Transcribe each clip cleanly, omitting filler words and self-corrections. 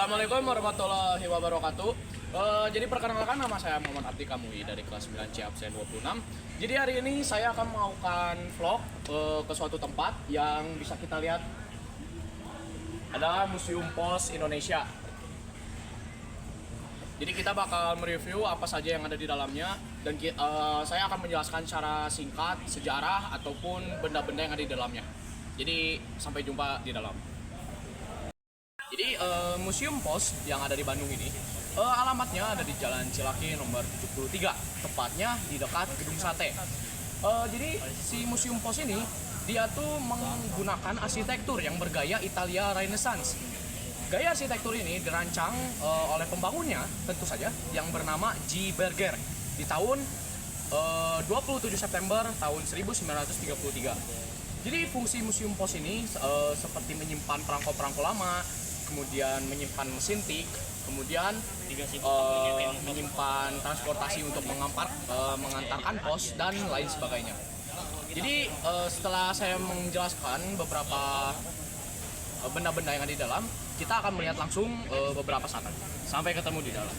Assalamualaikum warahmatullahi wabarakatuh. Jadi perkenalkan, nama saya Muhammad Abdi Kamui dari kelas 9 C absen 26. Jadi hari ini saya akan melakukan vlog ke suatu tempat yang bisa kita lihat adalah Museum Pos Indonesia. Jadi kita bakal mereview apa saja yang ada di dalamnya dan saya akan menjelaskan secara singkat sejarah ataupun benda-benda yang ada di dalamnya. Jadi sampai jumpa di dalam. Jadi Museum Pos yang ada di Bandung ini alamatnya ada di Jalan Cilaki nomor 73, tepatnya di dekat Gedung Sate. Jadi si Museum Pos ini dia tuh menggunakan arsitektur yang bergaya Italia Renaissance. Gaya arsitektur ini dirancang oleh pembangunnya tentu saja yang bernama G. Berger di tahun 27 September tahun 1933. Jadi fungsi Museum Pos ini seperti menyimpan perangko-perangko lama, kemudian menyimpan mesin tik, kemudian menyimpan transportasi untuk mengantarkan pos dan lain sebagainya. Jadi setelah saya menjelaskan beberapa benda-benda yang ada di dalam, kita akan melihat langsung beberapa saat lagi. Sampai ketemu di dalam.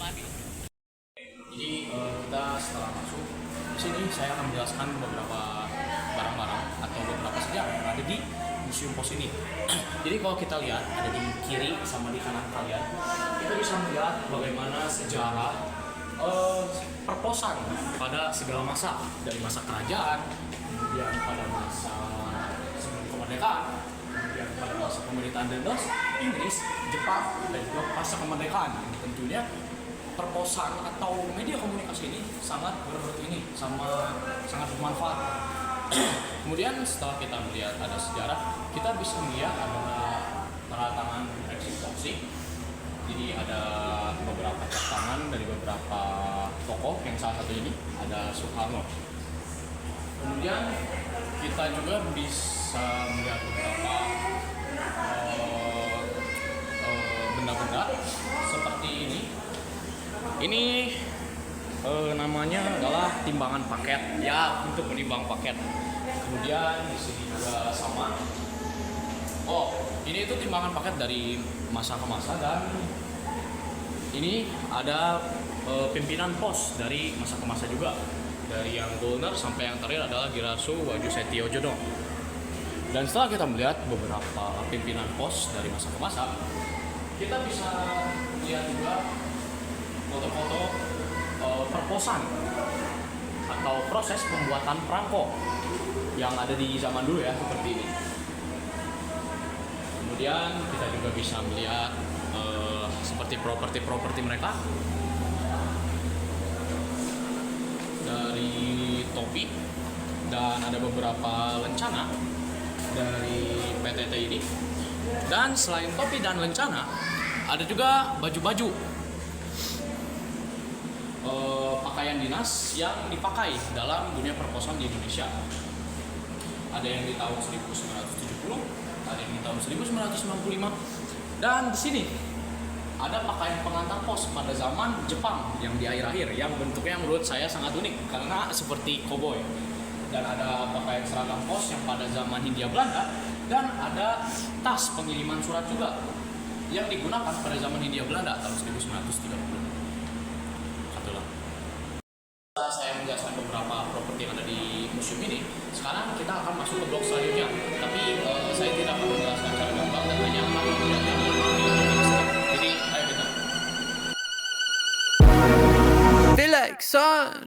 Jadi kita setelah masuk di sini, saya akan menjelaskan beberapa barang-barang atau beberapa sejarah yang ada di Museum Pos ini. Jadi kalau kita lihat ada di kiri sama di kanan kalian, kita bisa melihat bagaimana sejarah perposan pada segala masa, dari masa kerajaan, kemudian pada masa sebelum kemerdekaan, kemudian pada masa pemerintahan Inggris, Jepang, dan juga masa kemerdekaan. Tentunya perposan atau media komunikasi ini sangat sangat bermanfaat. Kemudian setelah kita melihat ada sejarah, kita bisa melihat ada tanda tangan eksekusi. Jadi ada beberapa tangan dari beberapa tokoh, yang salah satu ini ada Soekarno. Kemudian kita juga bisa melihat beberapa benda-benda seperti ini. Ini namanya adalah timbangan paket, ya, untuk menimbang paket. Kemudian di sini juga sama. Oh, ini itu timbangan paket dari masa ke masa, dan ini ada pimpinan pos dari masa ke masa juga. Dari yang Gulner sampai yang terakhir adalah Girasu Waju Setiojono. Dan setelah kita melihat beberapa pimpinan pos dari masa ke masa, kita bisa lihat juga foto-foto perposan atau proses pembuatan perangko yang ada di zaman dulu, ya, seperti ini. Kemudian kita juga bisa melihat seperti properti mereka, dari topi, dan ada beberapa lencana dari PTT ini. Dan selain topi dan lencana, ada juga baju-baju pakaian dinas yang dipakai dalam dunia perposan di Indonesia. Ada yang di tahun 1970, ada yang di tahun 1995, dan di sini ada pakaian pengantar pos pada zaman Jepang yang di akhir-akhir, yang bentuknya menurut saya sangat unik karena seperti koboi. Dan ada pakaian seragam pos yang pada zaman Hindia Belanda, dan ada tas pengiriman surat juga yang digunakan pada zaman Hindia Belanda tahun 1930. Saya menjelaskan beberapa properti yang ada di museum ini. Sekarang kita akan masuk ke blok selanjutnya. Tapi saya tidak akan menjelaskan secara gamblang dan hanya akan menjelaskan. Jadi ayo kita. Feel like sun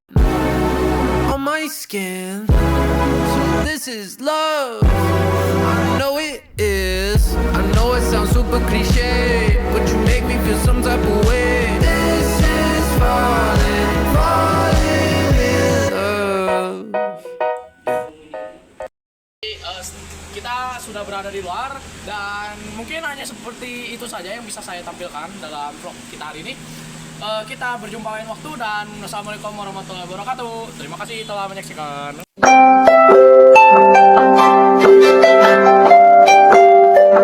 on my skin. So this is love. I know it is. I know it sounds super cliche, but you make me feel some type of way. This is falling in love. Kita sudah berada di luar, dan mungkin hanya seperti itu saja yang bisa saya tampilkan dalam vlog kita hari ini. Kita berjumpa lain waktu, dan wassalamualaikum warahmatullahi wabarakatuh. Terima kasih telah menyaksikan.